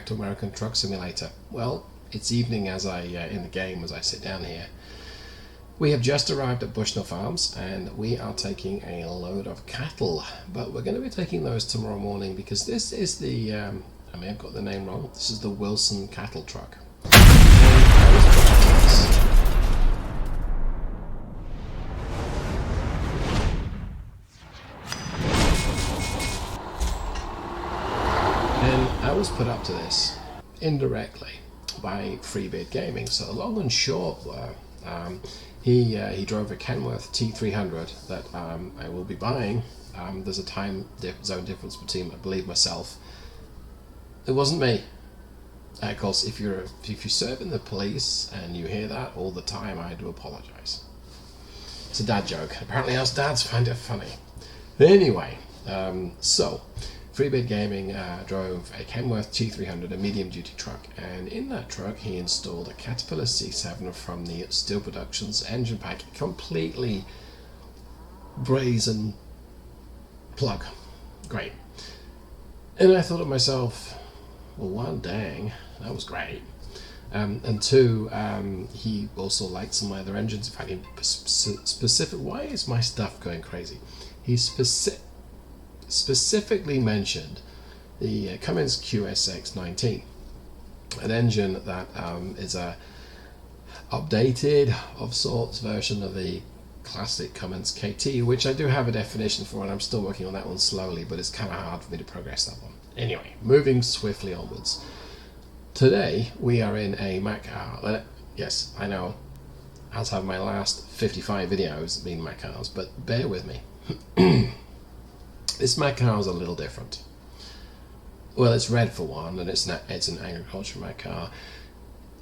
to American Truck Simulator. Well, it's evening as in the game as I sit down here. We have just arrived at Bushnell Farms and we are taking a load of cattle, but we're going to be taking those tomorrow morning because this is the, I may have got the name wrong, this is the Wilson cattle truck. And I was put up to this indirectly by Freebird Gaming. So long and short were, he drove a Kenworth T300 that I will be buying. There's a time zone difference between, I believe, myself. It wasn't me. Of course, if you serve in the police and you hear that all the time, I do apologise. It's a dad joke. Apparently us dads find it funny. Anyway, so Freebird Gaming drove a Kenworth T300, a medium-duty truck, and in that truck he installed a Caterpillar C7 from the Steele Productions Engine Pack, completely brazen plug. Great. And I thought to myself, well, one dang, that was great. And two, he also liked some other engines. In fact, why is my stuff going crazy? He specifically mentioned the Cummins QSX19, an engine that is a updated of sorts version of the classic Cummins KT, which I do have a definition for, and I'm still working on that one slowly, but it's kind of hard for me to progress that one. Anyway, moving swiftly onwards. Today we are in a Mack R. Yes, I know, as have my last 55 videos being Mack R's, but bear with me. This Mack R is a little different. Well, it's red for one, and it's an agriculture Mack R.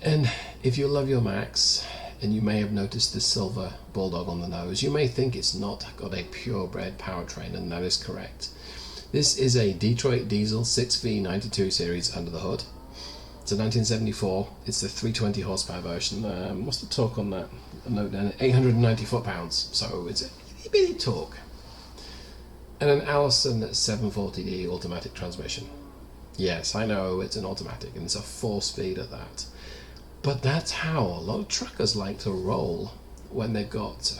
And if you love your Macks, and you may have noticed this silver bulldog on the nose, you may think it's not got a purebred powertrain, and that is correct. This is a Detroit diesel 6V92 series under the hood. It's a 1974. It's the 320 horsepower version. What's the torque on that? A note down, 890 foot-pounds. So it's a itty bitty torque. And an Allison 740D automatic transmission. Yes, I know it's an automatic, and it's a 4-speed at that. But that's how a lot of truckers like to roll when they've got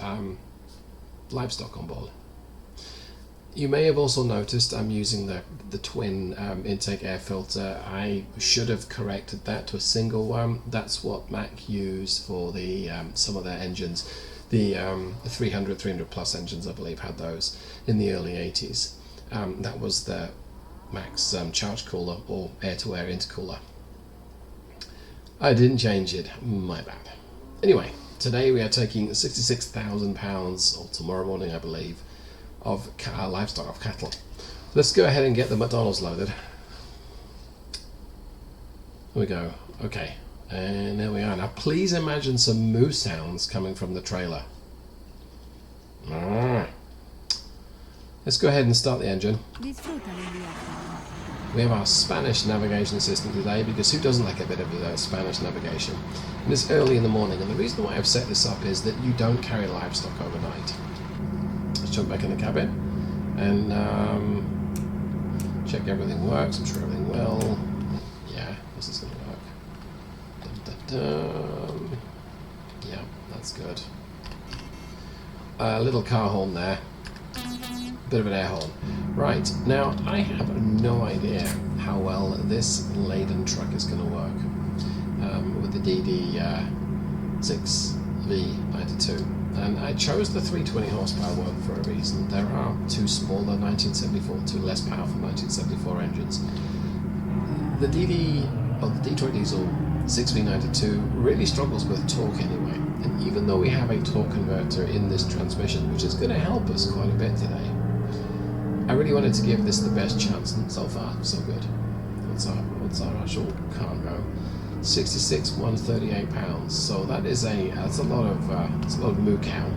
livestock on board. You may have also noticed I'm using the twin intake air filter. I should have corrected that to a single one. That's what Mack used for the some of their engines. The 300 plus engines, I believe, had those in the early 80s. That was the Mack's charge cooler or air-to-air intercooler. I didn't change it, my bad. Anyway, today we are taking 66,000 pounds, or tomorrow morning I believe, of livestock, of cattle. Let's go ahead and get the McDonald's loaded. Here we go. Okay, and there we are. Now please imagine some moo sounds coming from the trailer. Alright. Let's go ahead and start the engine. We have our Spanish navigation system today, because who doesn't like a bit of Spanish navigation? And it's early in the morning, and the reason why I've set this up is that you don't carry livestock overnight. Let's jump back in the cabin and check everything works. I'm sure everything will. Yeah, this is going to work. Dun, dun, dun. Yeah, that's good. A little car horn there. Bit of an air horn. Right, now I have no idea how well this laden truck is going to work with the DD6V92. And I chose the 320 horsepower one for a reason. There are two smaller 1974, two less powerful 1974 engines. The Detroit diesel 6V92 really struggles with torque anyway. And even though we have a torque converter in this transmission, which is going to help us quite a bit today, I really wanted to give this the best chance, and so far, so good. What's our actual cargo? 138 pounds. So that's a lot of moo cow.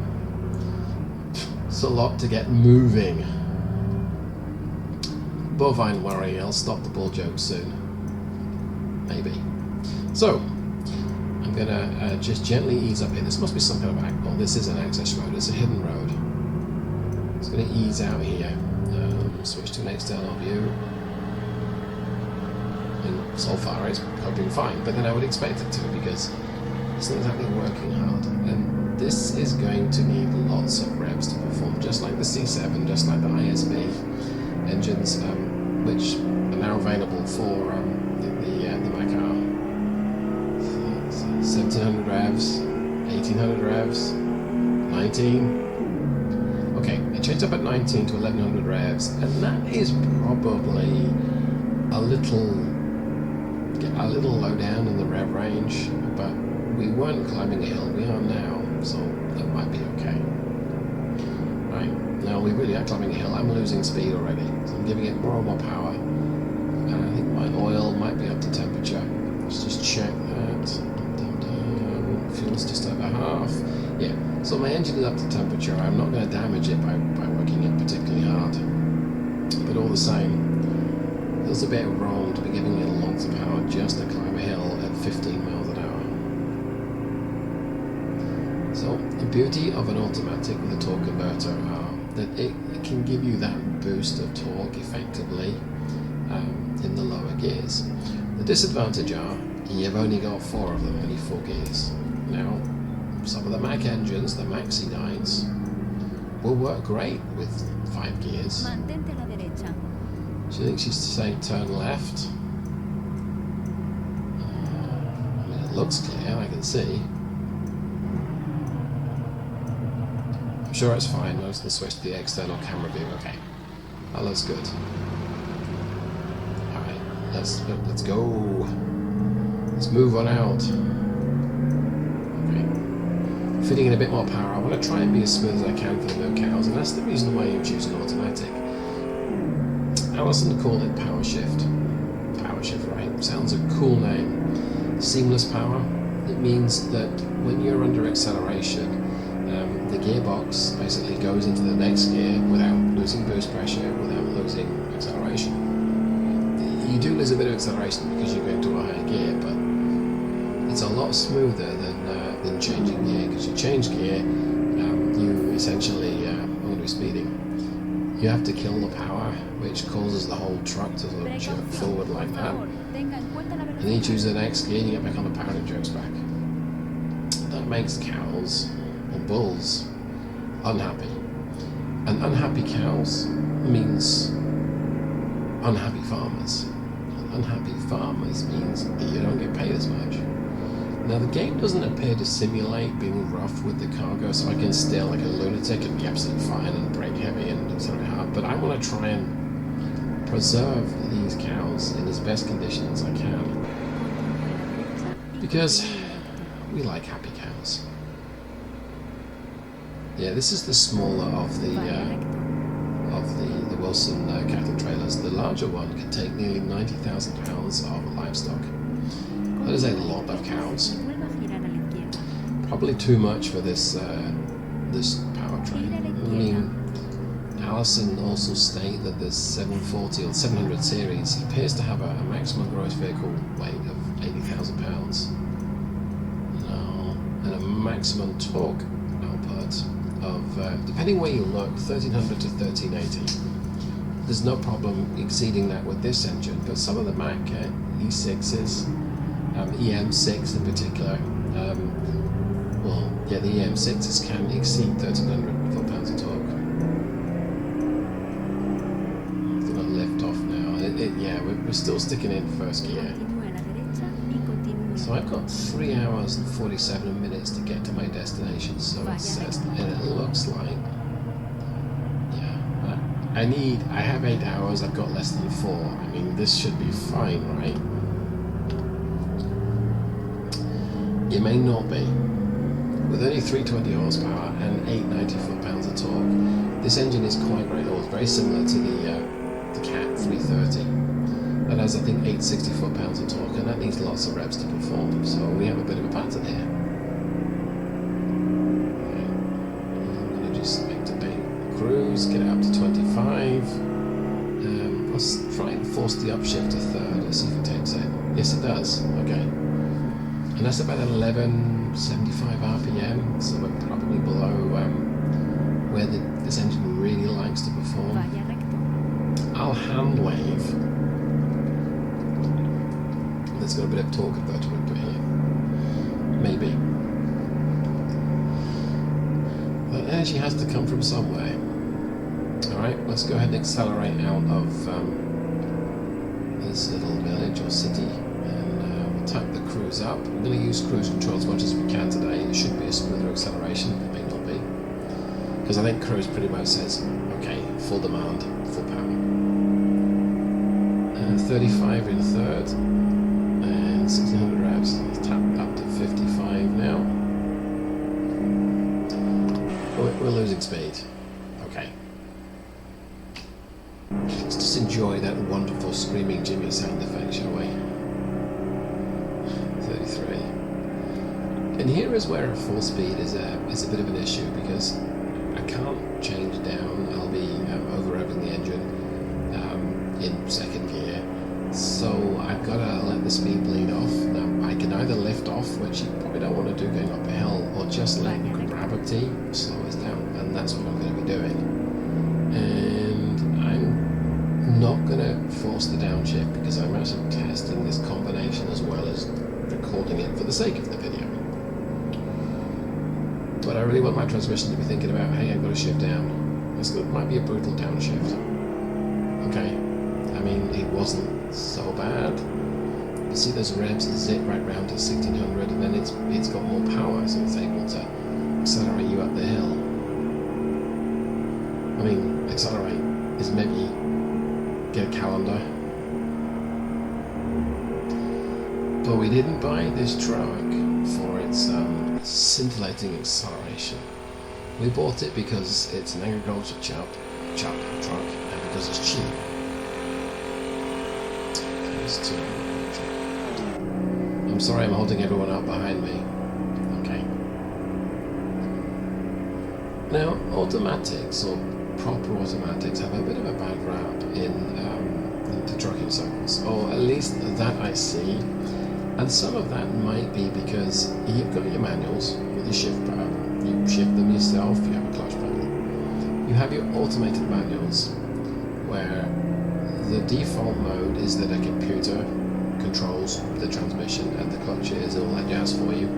It's a lot to get moving. Bovine worry. I'll stop the bull joke soon. Maybe. So I'm gonna just gently ease up here. This must be some kind of well, this is an access road. It's a hidden road. It's gonna ease out here. Switch to an external view. And so far it's coping fine, but then I would expect it to, because it's not exactly working hard. And this is going to need lots of revs to perform, just like the C7, just like the ISB engines, which are now available for the Mack R. So 1700 revs, 1800 revs, 19. Okay, it changed up at 19 to 1100 revs, and that is probably a little low down in the rev range, but we weren't climbing a hill, we are now, so that might be okay. Right, now we really are climbing a hill. I'm losing speed already, so I'm giving it more and more power. And I think my oil might be up to temperature. Let's just check that. Fuel's just over half. Yeah, so my engine is up to temperature. I'm not going to damage it by working it particularly hard. But all the same, it feels a bit wrong to be giving it lots of power just to climb a hill at 15 miles an hour. So the beauty of an automatic with a torque converter are that it can give you that boost of torque effectively in the lower gears. The disadvantage are you've only got 4 of them, only 4 gears. Now, some of the Mack engines, the Mack C9s, will work great with 5 gears. She thinks she's saying turn left. I mean, it looks clear, I can see. I'm sure it's fine. I'm just going to switch to the external camera view. Okay, that looks good. Alright, let's go. Let's move on out. Okay, fitting in a bit more power. I want to try and be as smooth as I can for the locales, and that's the reason why you choose an automatic. Allison called it power shift. Power shift, right? Sounds a cool name. Seamless power. It means that when you're under acceleration, the gearbox basically goes into the next gear without losing boost pressure, without losing acceleration. You do lose a bit of acceleration because you're going to a higher gear, but it's a lot smoother than changing gear. Because you change gear, you essentially, I'm going to be speeding. You have to kill the power, which causes the whole truck to sort of jerk forward like that. And then you choose the next gear and you get back on the power and it jerks back. That makes cows or bulls unhappy. And unhappy cows means unhappy farmers. And unhappy farmers means you don't get paid as much. Now the game doesn't appear to simulate being rough with the cargo, so I can steer like a lunatic and be absolutely fine and brake heavy and accelerate hard, but I want to try and preserve these cows in as best condition as I can. Because we like happy cows. Yeah, this is the smaller of the Wilson cattle trailers. The larger one can take nearly 90,000 pounds of livestock. That is a lot of cows. Probably too much for this powertrain. I mean, Allison also stated that the 740 or 700 series appears to have a maximum gross vehicle weight of 80,000 pounds. And a maximum torque output of, depending where you look, 1300 to 1380. There's no problem exceeding that with this engine, but some of the Mack E6s, EM6 in particular, the EM6s can exceed 1300 foot-pounds of torque. I'm going to lift off now. We're still sticking in first gear. So I've got 3 hours and 47 minutes to get to my destination, so it says, and it looks like, I have 8 hours, I've got less than 4. I mean, this should be fine, right? It may not be. With only 320 horsepower and 890 foot-pounds of torque, this engine is quite great. It's very similar to the Cat 330. That has, I think, 860 foot-pounds of torque, and that needs lots of revs to perform. So we have a bit of a pattern here. I'm going to just activate cruise, get it up to 25. Let's try and force the upshift to 3rd. Let's see if it takes it. Yes, it does. Okay. And that's about 1175 RPM, so we're probably below where this engine really likes to perform. I'll hand wave. it's got a bit of torque converter input here. Maybe. But energy has to come from somewhere. Alright, let's go ahead and accelerate out of this little village or city, and we'll tap the cruise up. We're going to use cruise control as much as we can today. It should be a smoother acceleration, it may not be. Because I think cruise pretty much says, okay, full demand, full power. 35 in third, and 1600 revs. Let's tap up to 55 now. Oh, we're losing speed. Okay. Let's just enjoy that wonderful screaming Jimmy sound effect, shall we? 33. And here is where full speed is a bit of an issue, because I can't change down. I'll be over revving the engine in second gear. So I've got to let the speed bleed off. Now I can either lift off, which you probably don't want to do going up a hill, or just let gravity slow us down, and that's what I'm going to be doing. And I'm not going to force the downshift, because I'm actually testing this combination as well as recording it for the sake of the video. But I really want my transmission to be thinking about, hey, I've got to shift down. It might be a brutal downshift. Okay, I mean, it wasn't so bad. You see those revs zip right round to 1600, and then it's got more power, so it's able to accelerate you up the hill. I mean, accelerate is maybe get a calendar. But we didn't buy this truck for its scintillating acceleration. We bought it because it's an agriculture chop truck, and because it's cheap. I'm sorry, I'm holding everyone up behind me. Okay. Now, automatics, or proper automatics, have a bit of a bad rap in the trucking circles, or at least that I see. And some of that might be because you've got your manuals with your shift power. You shift them yourself, you have a clutch pedal. You have your automated manuals, where the default mode is that a computer controls the transmission and the clutches and all that jazz for you.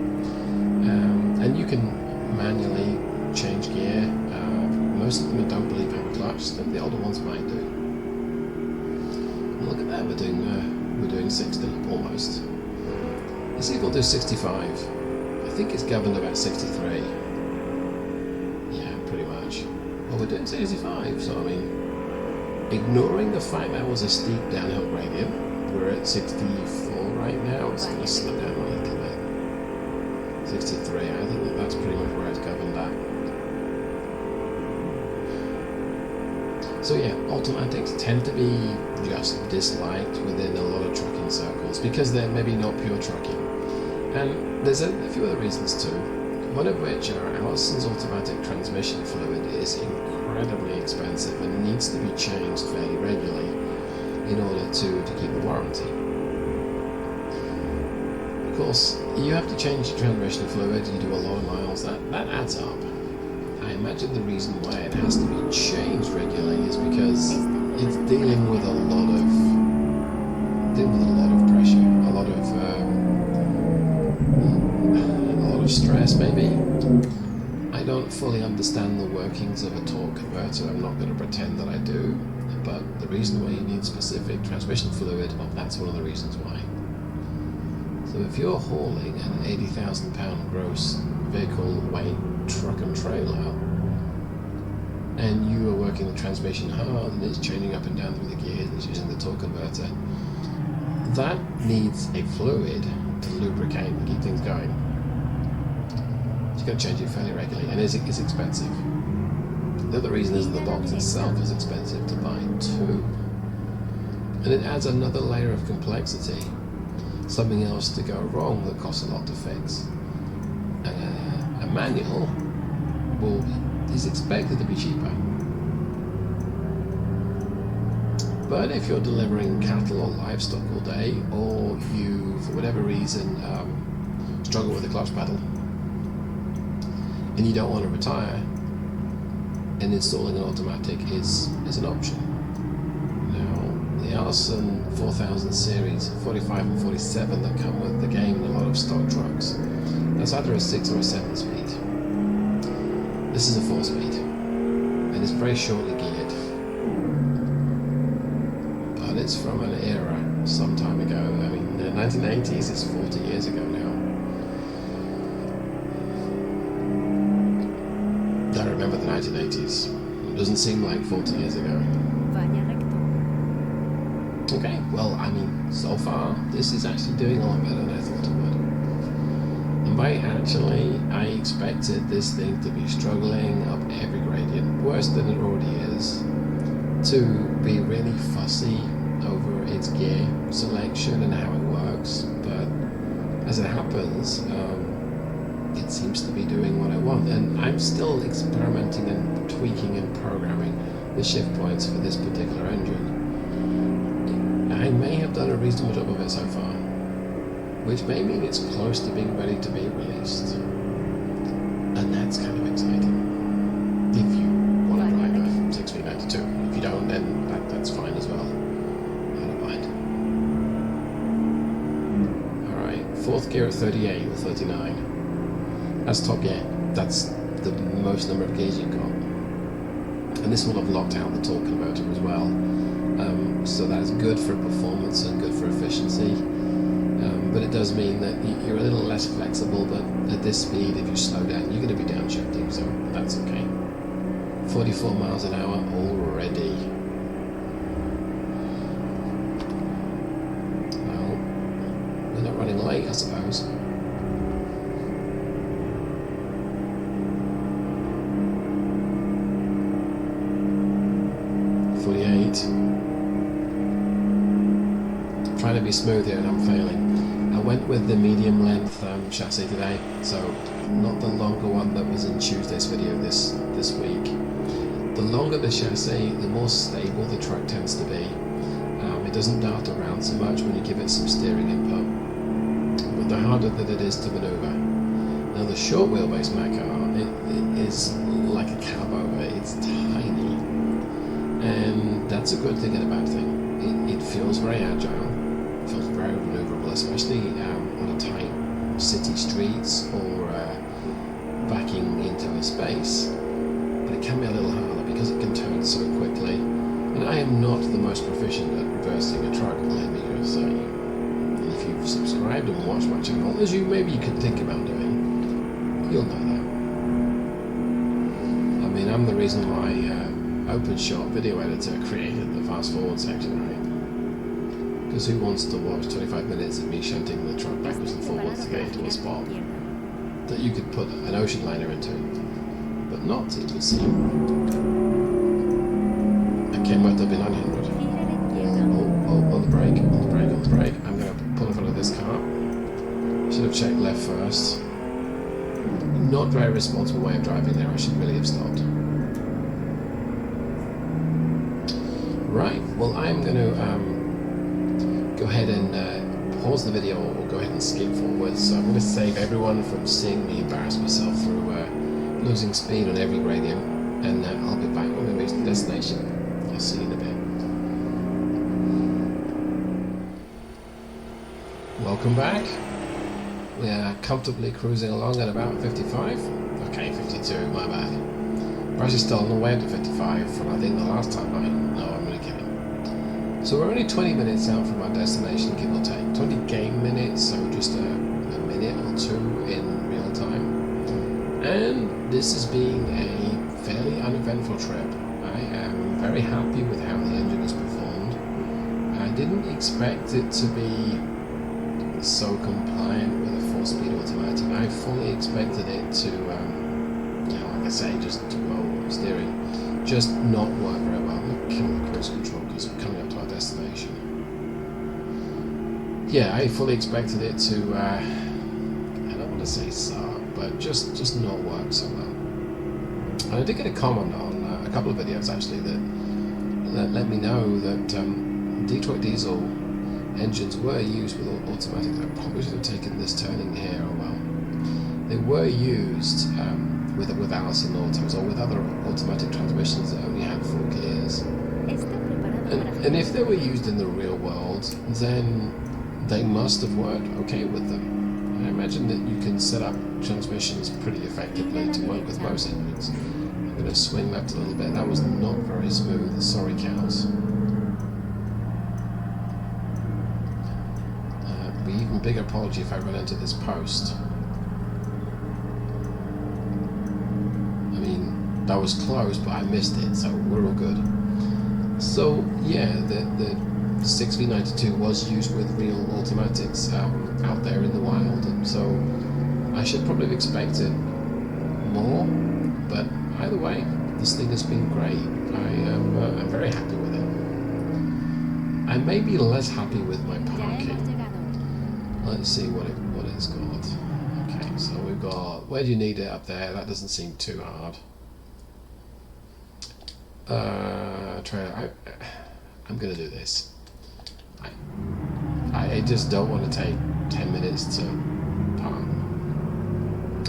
And you can manually change gear. Most of them don't believe have a clutch, so the older ones might do. And look at that, we're doing 60 almost. Let's see if we'll do 65. I think it's governed about 63. Yeah, pretty much. Well, we're doing 65, so I mean, ignoring the fact that was a steep downhill gradient, we're at 64 right now. It's going to slow down a little bit. 63, I think that's pretty much where it's governed at. So yeah, automatics tend to be just disliked within a lot of trucking circles because they're maybe not pure trucking. And there's a few other reasons too, one of which are Allison's automatic transmission fluid is incredibly expensive and needs to be changed fairly regularly in order to keep the warranty. Of course, you have to change your transmission fluid, you do a lot of miles, that adds up. I imagine the reason why it has to be changed regularly is because it's dealing with a lot of pressure, a lot of stress maybe. I don't fully understand the workings of a torque converter, I'm not going to pretend that I do, but the reason why you need specific transmission fluid, well, that's one of the reasons why. So if you're hauling an 80,000 pound gross vehicle weight truck and trailer, and you are working the transmission hard and it's changing up and down through the gears and it's using the torque converter, that needs a fluid to lubricate and keep things going. You've got to change it fairly regularly, and it's expensive. The other reason is that the box itself is expensive to buy too. And it adds another layer of complexity. Something else to go wrong that costs a lot to fix. A manual is expected to be cheaper. But if you're delivering cattle or livestock all day, or you, for whatever reason, struggle with the clutch pedal, and you don't want to retire, and installing an automatic is an option. Now, the the Allison 4000 series, 45 and 47 that come with the game and a lot of stock trucks. That's either a 6 or a 7 speed. This is a 4 speed, and it's very shortly geared. But it's from an era some time ago. I mean, the 1980s is 40 years ago now. I remember the 1980s. It doesn't seem like 40 years ago. Okay, well, I mean, so far, this is actually doing a lot better than I thought it would. And by actually, I expected this thing to be struggling up every gradient, worse than it already is, to be really fussy over its gear selection and how it works, but as it happens, it seems to be doing what I want, and I'm still experimenting and tweaking and programming the shift points for this particular engine. I may have done a reasonable job of it so far, which may mean it's close to being ready to be released, and that's kind of exciting. If you want to drive a 6V92, if you don't, then that's fine as well. I don't mind. Alright, 4th gear at 38 or 39. That's top gear. That's the most number of gears you've got. And this will have locked out the torque converter as well. So that's good for performance and good for efficiency. But it does mean that you're a little less flexible, but at this speed, if you slow down, you're going to be downshifting, so that's okay. 44 miles an hour already. Well, we're not running late, I suppose. Trying to be smooth here and I'm failing. I went with the medium length chassis today, so not the longer one that was in Tuesday's video this week. The longer the chassis, the more stable the truck tends to be. It doesn't dart around so much when you give it some steering input, but the harder that it is to maneuver. Now the short wheelbase Mack R, it is like a cab over. It's tiny, and that's a good thing and a bad thing. It feels very agile. Feels very maneuverable, especially on a tight city streets or backing into a space. But it can be a little harder because it can turn so quickly. And I am not the most proficient at reversing a truck, let me just say. And if you've subscribed and watched my channel, as maybe you could think about doing, you'll know that. I mean, I'm the reason why OpenShot Video Editor created the fast forward section, right? Because who wants to watch 25 minutes of me shunting the truck backwards and forwards to get into a spot that you could put an ocean liner into? But not, it would seem. I came right up in 900. Oh, on the brake. I'm going to pull in front of this car. Should have checked left first. Not very responsible way of driving there, I should really have stopped. Right, well I'm going to go ahead and pause the video or go ahead and skip forward. So I'm going to save everyone from seeing me embarrass myself through losing speed on every gradient, and I'll be back when we reach the destination. I'll see you in a bit. Welcome back. We are comfortably cruising along at about 55. Okay, 52, my bad. We're actually still on the way up to 55 from I think the last time I'm really kidding. So we're only 20 minutes out from our destination, give or take. 20 game minutes, so just a minute or two in real time. And this has been a fairly uneventful trip. I am very happy with how the engine has performed. I didn't expect it to be so compliant with a 4-speed automatic. I fully expected it to, like I say, just steering, just not work very well. I'm not killing the cruise control because we're coming up to our destination. Yeah, I fully expected it to, I don't want to say suck, but just not work so well. And I did get a comment on a couple of videos actually that let me know that Detroit diesel engines were used with automatic. I probably should have taken this turning here, or well, they were used with Allison autos or with other automatic transmissions that only had 4 gears. And if they were used in the real world, then they must have worked okay with them. I imagine that you can set up transmissions pretty effectively to work with most engines. I'm going to swing left a little bit. That was not very smooth. Sorry, cows. Be even bigger apology if I run into this post. I mean, that was close, but I missed it, so we're all good. So yeah, the 6v92 was used with real automatics out there in the wild, and so I should probably have expected more, but either way, this thing has been great. I'm very happy with it. I may be less happy with my parking. Let's see what it's got. Okay, so we've got, where do you need it up there? That doesn't seem too hard. I'm gonna do this. I just don't want to take 10 minutes to park.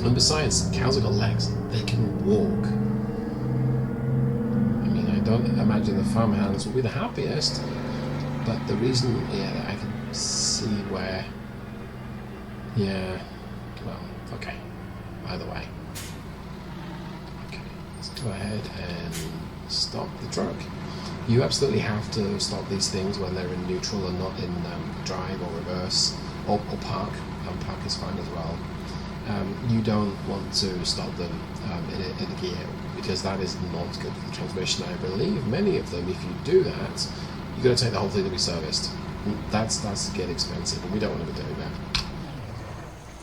And besides, cows have got legs. They can walk. I mean, I don't imagine the farmhands will be the happiest, but the reason, yeah, I can see where, yeah, well, okay, either way. Okay, let's go ahead and stop the truck. You absolutely have to stop these things when they're in neutral and not in drive or reverse or park. Park is fine as well. You don't want to stop them in a gear, because that is not good for the transmission. I believe many of them, if you do that, you've got to take the whole thing to be serviced. That's get expensive, and we don't want to be doing that.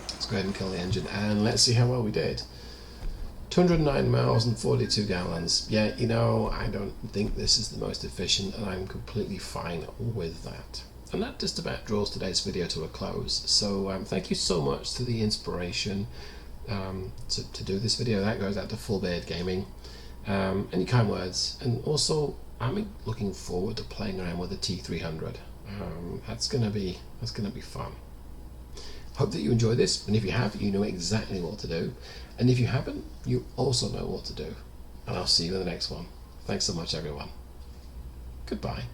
Let's go ahead and kill the engine, and let's see how well we did. 209 miles and 42 gallons. Yeah, you know, I don't think this is the most efficient, and I'm completely fine with that. And that just about draws today's video to a close. So thank you so much to the inspiration to do this video. That goes out to Full Beard Gaming. Any kind words, and also I'm looking forward to playing around with the T300. That's gonna be fun. Hope that you enjoy this, and if you have, you know exactly what to do. And if you haven't, you also know what to do. And I'll see you in the next one. Thanks so much, everyone. Goodbye.